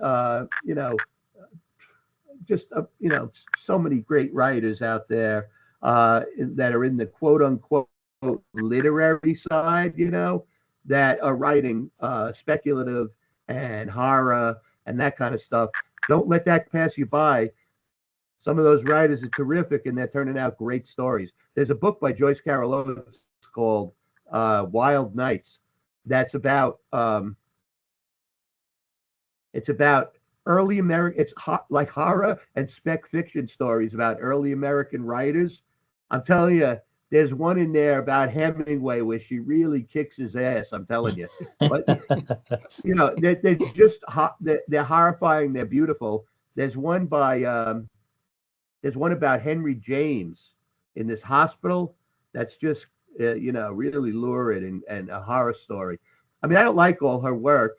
Speaker 2: so many great writers out there that are in the quote unquote literary side, that are writing speculative and horror and that kind of stuff. Don't let that pass you by. Some of those writers are terrific, and they're turning out great stories. There's a book by Joyce Carol Oates called Wild Nights. That's about early American. It's like horror and spec fiction stories about early American writers. I'm telling you, there's one in there about Hemingway where she really kicks his ass. I'm telling you, but they're just they're horrifying. They're beautiful. There's one about Henry James in this hospital that's just really lurid and a horror story. I mean, I don't like all her work,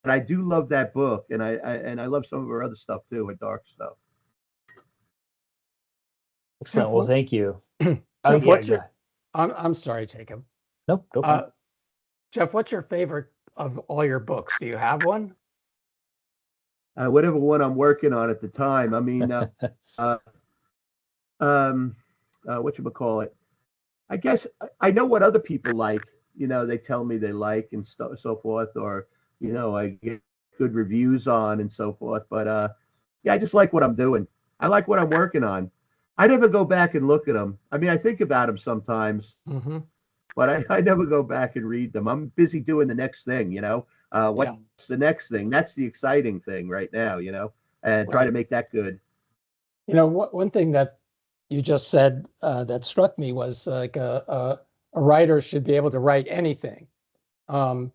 Speaker 2: but I do love that book, and I love some of her other stuff too, her dark stuff.
Speaker 3: Excellent. Well, thank you.
Speaker 1: Jeff, what's your? I'm sorry, Jacob.
Speaker 3: Nope.
Speaker 1: Jeff, what's your favorite of all your books? Do you have one?
Speaker 2: Whatever one I'm working on at the time. I mean, whatchamacallit? I guess I know what other people like. They tell me they like and so forth, or I get good reviews on and so forth. But I just like what I'm doing. I like what I'm working on. I never go back and look at them. I mean, I think about them sometimes, but I never go back and read them. I'm busy doing the next thing. What's the next thing? That's the exciting thing right now. And try to make that good.
Speaker 1: One thing that you just said that struck me was like a writer should be able to write anything. And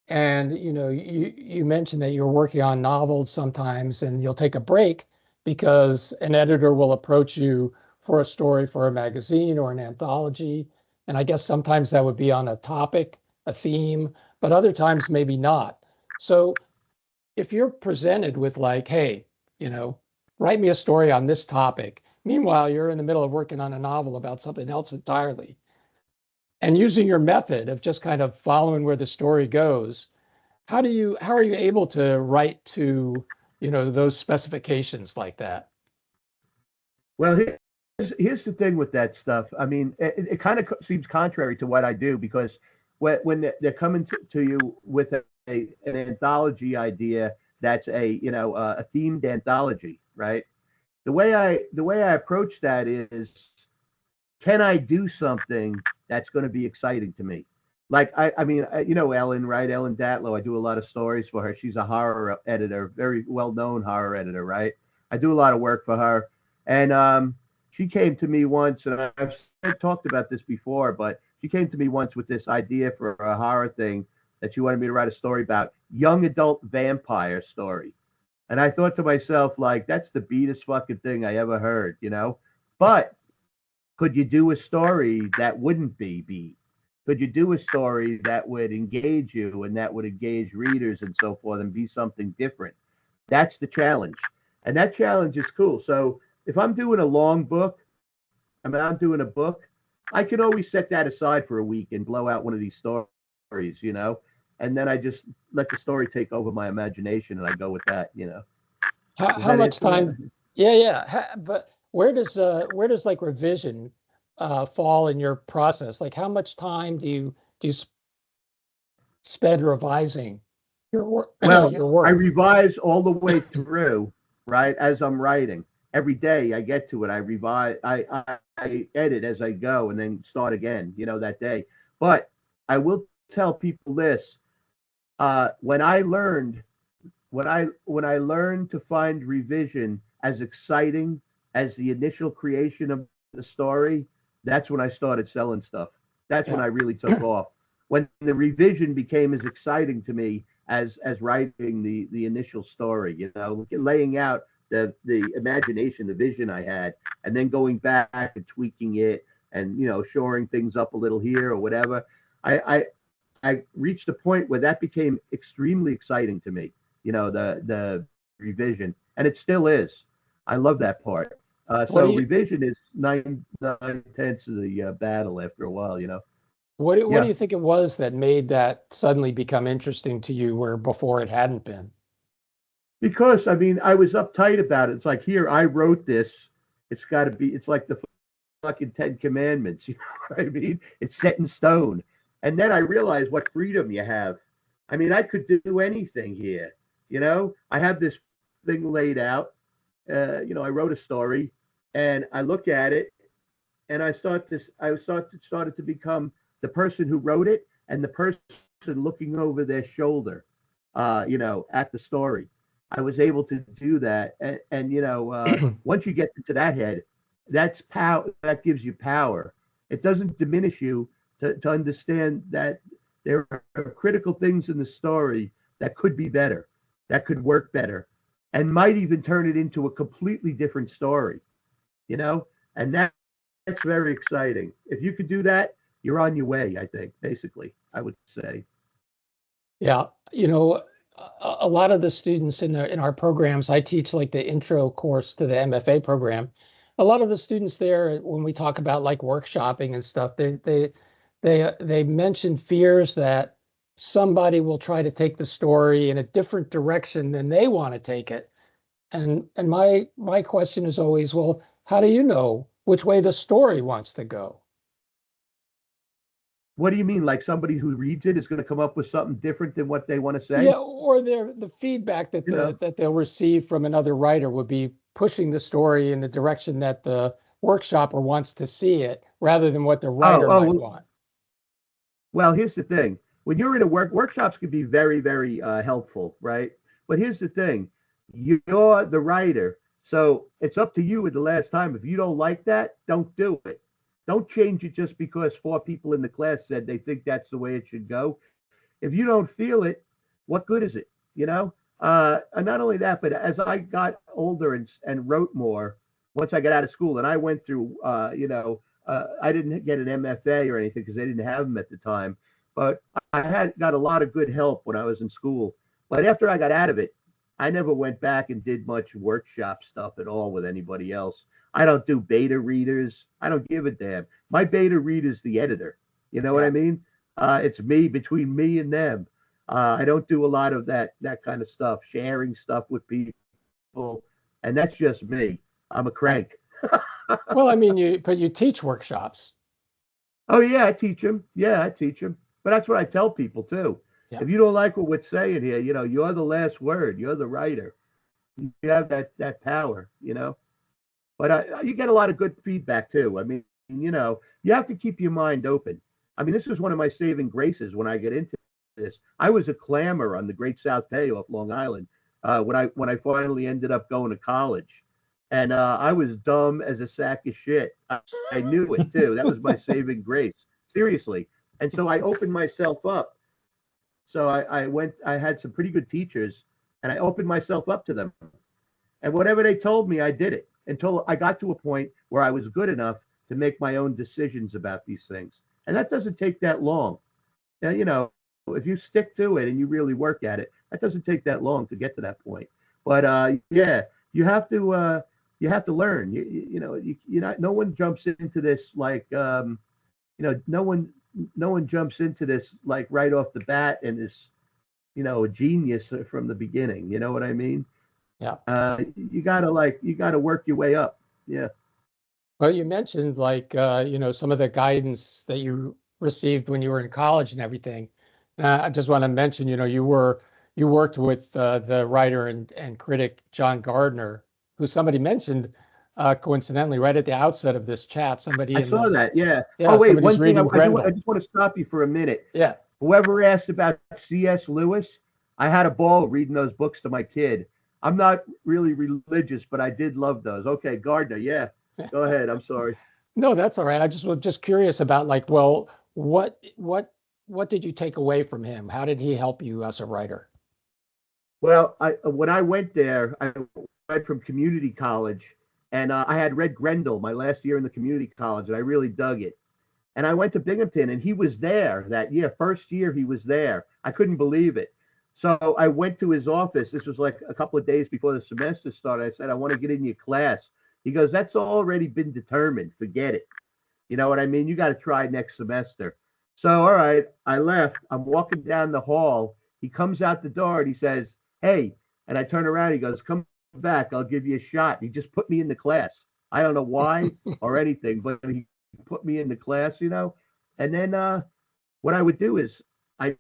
Speaker 1: you mentioned that you're working on novels sometimes, and you'll take a break because an editor will approach you for a story for a magazine or an anthology. And I guess sometimes that would be on a topic, a theme, but other times maybe not. So if you're presented with like, hey, write me a story on this topic. Meanwhile, you're in the middle of working on a novel about something else entirely. And using your method of just kind of following where the story goes, how are you able to write to those specifications like that?
Speaker 2: Well, here's the thing with that stuff. I mean, it kind of seems contrary to what I do, because when they're coming to you with an anthology idea that's a themed anthology, right? The way I approach that is, can I do something that's going to be exciting to me? Like I mean, Ellen, right? Ellen Datlow. I do a lot of stories for her. She's a horror editor, very well known horror editor, right? I do a lot of work for her, and she came to me once, and I've talked about this before, but she came to me once with this idea for a horror thing that she wanted me to write a story about, young adult vampire story. And I thought to myself, like, that's the beatest fucking thing I ever heard, But could you do a story that wouldn't be beat? Could you do a story that would engage you and that would engage readers and so forth and be something different? That's the challenge. And that challenge is cool. So if I'm doing a long book, I'm doing a book, I can always set that aside for a week and blow out one of these stories, and then I just let the story take over my imagination and I go with that,
Speaker 1: How much time? Yeah. But where does like revision fall in your process? Like, how much time do you spend revising your work?
Speaker 2: Well,
Speaker 1: your work.
Speaker 2: I revise all the way through, right, as I'm writing. Every day I get to it, I revise, I edit as I go, and then start again, that day. But I will tell people this: when I learned to find revision as exciting as the initial creation of the story, that's when I started selling stuff. That's when I really took off. When the revision became as exciting to me as writing the initial story, laying out the imagination, the vision I had, and then going back and tweaking it and shoring things up a little here or whatever. I reached a point where that became extremely exciting to me, the revision, and it still is. I love that part. So revision is 9/10 of the battle after a while,
Speaker 1: What do you think it was that made that suddenly become interesting to you where before it hadn't been?
Speaker 2: Because, I mean, I was uptight about it. It's like, here, I wrote this. It's got to be, it's like the fucking 10 Commandments. You know what I mean? It's set in stone. And then I realized what freedom you have. I mean, I could do anything here. I have this thing laid out. I wrote a story and I look at it and I started to become the person who wrote it and the person looking over their shoulder, at the story. I was able to do that. And once you get into that head, that's power. That gives you power. It doesn't diminish you to understand that there are critical things in the story that could be better, that could work better, and might even turn it into a completely different story, and that's very exciting. If you could do that, you're on your way, I think, basically, I would say.
Speaker 1: Yeah. A lot of the students in our programs, I teach like the intro course to the MFA program. A lot of the students there, when we talk about like workshopping and stuff, they mention fears that somebody will try to take the story in a different direction than they want to take it. And my question is always, well, how do you know which way the story wants to go?
Speaker 2: What do you mean? Like somebody who reads it is going to come up with something different than what they want to say?
Speaker 1: Yeah, or the feedback that that they'll receive from another writer would be pushing the story in the direction that the workshopper wants to see it, rather than what the writer might want.
Speaker 2: Well, here's the thing: when you're in a workshops can be very, very helpful, right? But here's the thing: you're the writer, so it's up to you at the last time. If you don't like that, don't do it. Don't change it just because 4 people in the class said they think that's the way it should go. If you don't feel it, what good is it? And not only that, but as I got older and wrote more, once I got out of school, and I went through, I didn't get an MFA or anything because they didn't have them at the time, but I got a lot of good help when I was in school. But after I got out of it, I never went back and did much workshop stuff at all with anybody else. I don't do beta readers. I don't give a damn. My beta reader is the editor. You know what I mean? It's me, between me and them. I don't do a lot of that kind of stuff, sharing stuff with people and that's just me. I'm a crank.
Speaker 1: Well, I mean, but you teach workshops.
Speaker 2: Oh yeah, I teach them. Yeah, I teach them. But that's what I tell people too.
Speaker 1: Yeah.
Speaker 2: If you don't like what we're saying here, you're the last word. You're the writer. You have that power, But you get a lot of good feedback too. I mean, you have to keep your mind open. I mean, this was one of my saving graces when I get into this. I was a clamor on the Great South Bay off Long Island when I finally ended up going to college, and I was dumb as a sack of shit. I knew it too. That was my saving grace, seriously. And so I opened myself up. So I had some pretty good teachers, and I opened myself up to them. And whatever they told me, I did it until I got to a point where I was good enough to make my own decisions about these things. And that doesn't take that long. Now, if you stick to it and you really work at it, that doesn't take that long to get to that point. But yeah, you have to learn. No one jumps into this like no one jumps into this like right off the bat and is a genius from the beginning. You know what I mean?
Speaker 1: Yeah.
Speaker 2: You gotta work your way up. Yeah.
Speaker 1: Well, you mentioned like some of the guidance that you received when you were in college and everything. I just want to mention, you worked with the writer and critic John Gardner, who somebody mentioned coincidentally right at the outset of this chat. Somebody
Speaker 2: I saw that. Yeah.
Speaker 1: Yeah.
Speaker 2: Oh wait, one thing
Speaker 1: reading
Speaker 2: I
Speaker 1: Grendel.
Speaker 2: just want to stop you for a minute.
Speaker 1: Yeah.
Speaker 2: Whoever asked about C.S. Lewis, I had a ball reading those books to my kid. I'm not really religious, but I did love those. Okay, Gardner. Yeah. Go ahead. I'm sorry.
Speaker 1: No, that's all right. I was just curious about like, well, what did you take away from him? How did he help you as a writer?
Speaker 2: Well, when I went there, I went from community college, and I had read Grendel my last year in the community college, and I really dug it. And I went to Binghamton, and he was there that year. First year he was there. I couldn't believe it. So I went to his office. This was like a couple of days before the semester started. I said, I want to get in your class. He goes, that's already been determined. Forget it. You know what I mean? You got to try next semester. So, all right, I left. I'm walking down the hall. He comes out the door and he says, hey, and I turn around. He goes, come back. I'll give you a shot. He just put me in the class. I don't know why or anything, but he put me in the class, And then what I would do is I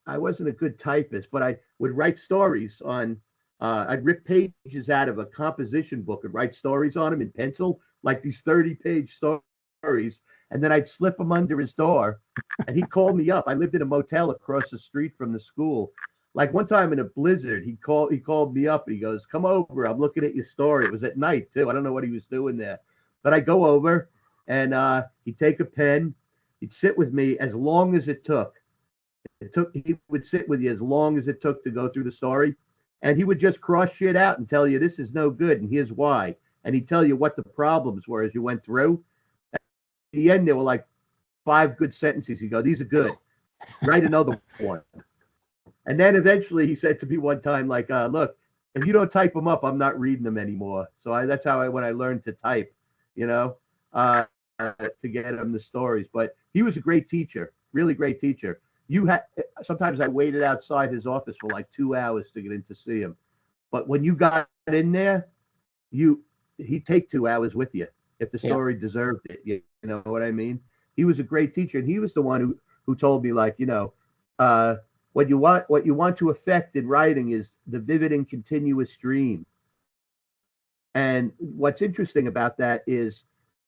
Speaker 2: wasn't a good typist, but I would write stories on, I'd rip pages out of a composition book and write stories on them in pencil, like these 30-page stories. And then I'd slip them under his door and he'd call me up. I lived in a motel across the street from the school. Like one time in a blizzard, he called me up and he goes, come over. I'm looking at your story. It was at night too. I don't know what he was doing there, but I go over and he'd take a pen. He'd sit with me as long as it took. He would sit with you as long as it took to go through the story. And he would just cross shit out and tell you this is no good and here's why. And he'd tell you what the problems were as you went through. At the end, there were like 5 good sentences. He'd go, these are good. Write another one. And then eventually he said to me one time, like, look, if you don't type them up, I'm not reading them anymore. So that's how when I learned to type, to get him the stories. But he was a great teacher, really great teacher. Sometimes I waited outside his office for like 2 hours to get in to see him. But when you got in there, he'd take 2 hours with you if the story deserved it. You know what I mean? He was a great teacher, and he was the one who told me, like, what you want to affect in writing is the vivid and continuous dream. And what's interesting about that is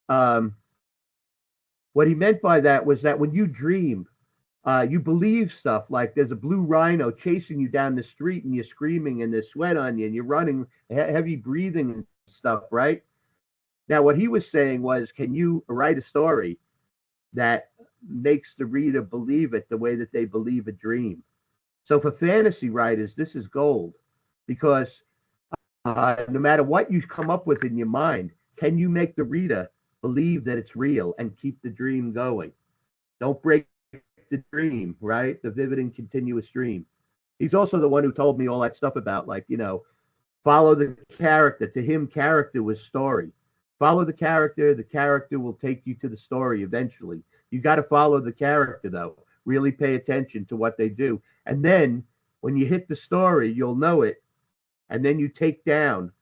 Speaker 2: what he meant by that was that when you dream, you believe stuff like there's a blue rhino chasing you down the street and you're screaming and there's sweat on you and you're running, heavy breathing and stuff, right? Now, what he was saying was, can you write a story that makes the reader believe it the way that they believe a dream? So for fantasy writers, this is gold, because no matter what you come up with in your mind, can you make the reader believe that it's real and keep the dream going? Don't break the dream, right? The vivid and continuous dream. He's also the one who told me all that stuff about, like, follow the character. To him, character was story. Follow the character will take you to the story eventually. You got to follow the character, though. Really pay attention to what they do. And then when you hit the story, you'll know it. and then you take down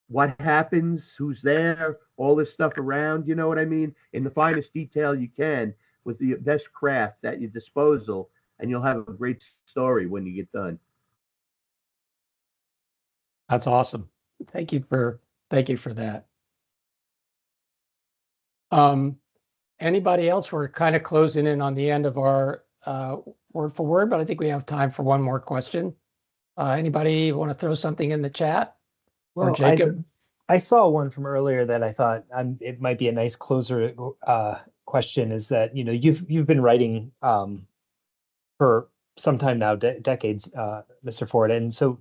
Speaker 2: what happens, who's there, all this stuff around, you know what I mean? In the finest detail you can with the best craft at your disposal, and you'll have a great story when you get done.
Speaker 1: That's awesome. Thank you for that. Anybody else? We're kind of closing in on the end of our word for word, but I think we have time for one more question. Anybody want to throw something in the chat? Or
Speaker 3: Well,
Speaker 1: Jacob?
Speaker 3: I saw one from earlier that I thought it might be a nice closer question. Is that you've been writing for some time now, decades, Mr. Ford, and so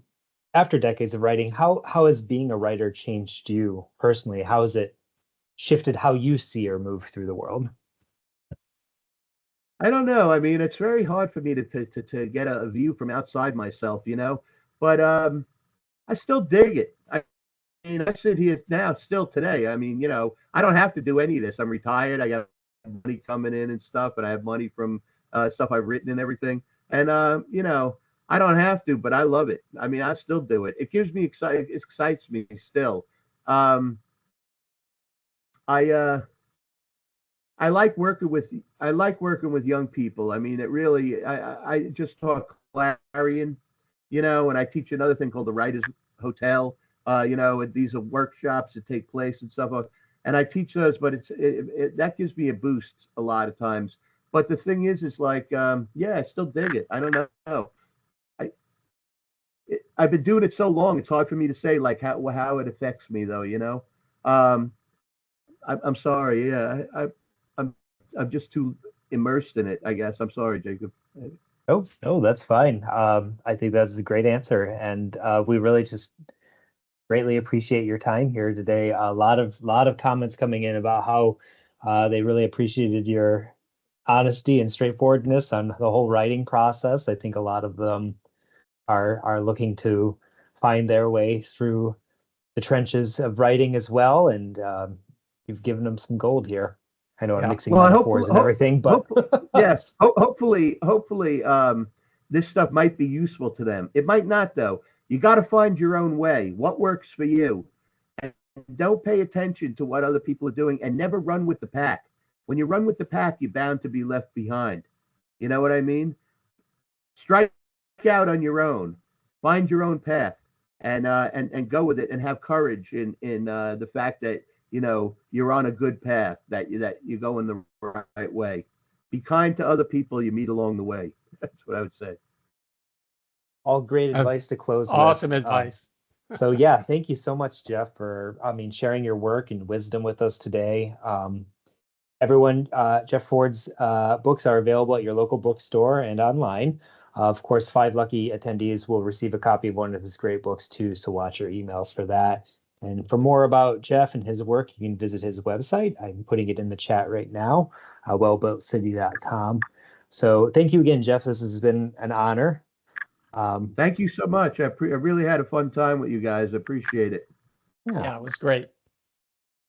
Speaker 3: after decades of writing, how has being a writer changed you personally? How has it shifted how you see or move through the world?
Speaker 2: I don't know. I mean, it's very hard for me to get a view from outside myself, but I still dig it. I mean, I sit here now still today. I mean, I don't have to do any of this. I'm retired. I got money coming in and stuff, and I have money from stuff I've written and everything. And I don't have to, but I love it. I mean, I still do it. It gives me it excites me still. I like working with young people. I mean, it really. I just taught Clarion, and I teach another thing called the Writers Hotel. These are workshops that take place and stuff. And I teach those, but that gives me a boost a lot of times. But the thing is like, I still dig it. I don't know. I've been doing it so long. It's hard for me to say like how it affects me, though. I'm sorry. Yeah, I'm just too immersed in it, I guess. I'm sorry, Jacob.
Speaker 3: Oh, no, that's fine. I think that's a great answer, and we really just greatly appreciate your time here today. A lot of comments coming in about how they really appreciated your honesty and straightforwardness on the whole writing process. I think a lot of them are looking to find their way through the trenches of writing as well, and you've given them some gold here. I know I'm mixing metaphors and everything, but
Speaker 2: yes, hopefully, this stuff might be useful to them. It might not, though. You got to find your own way. What works for you? And don't pay attention to what other people are doing, and never run with the pack. When you run with the pack, you're bound to be left behind. You know what I mean? Strike out on your own. Find your own path, and go with it, and have courage in the fact that you're on a good path, that you go in the right way. Be kind to other people you meet along the way. That's what I would say.
Speaker 3: All great advice to close with.
Speaker 1: Awesome advice.
Speaker 3: So yeah, thank you so much, Jeff, for sharing your work and wisdom with us today. Everyone, Jeff Ford's books are available at your local bookstore and online. Of course, 5 lucky attendees will receive a copy of one of his great books too, so watch your emails for that. And for more about Jeff and his work, you can visit his website. I'm putting it in the chat right now, wellbuiltcity.com. So thank you again, Jeff. This has been an honor.
Speaker 2: Thank you so much. I really had a fun time with you guys. I appreciate it.
Speaker 1: Yeah, it was great.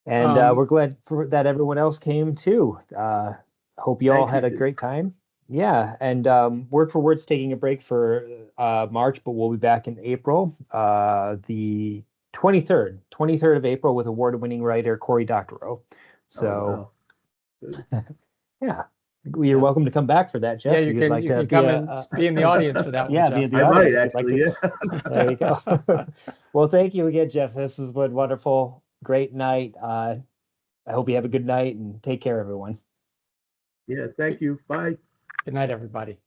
Speaker 3: And we're glad that everyone else came too. Hope you all had a great time. Yeah, and Word for Word's taking a break for March, but we'll be back in April, the 23rd of April, with award-winning writer Cory Doctorow. So, yeah, you're welcome to come back for that, Jeff.
Speaker 1: Yeah, you can come and be in the audience for that one.
Speaker 3: Yeah,
Speaker 1: Jeff.
Speaker 3: be in the audience. Actually, There you go. Well, thank you again, Jeff. This has been wonderful. Great night. I hope you have a good night, and take care, everyone.
Speaker 2: Yeah, thank you. Bye.
Speaker 1: Good night, everybody.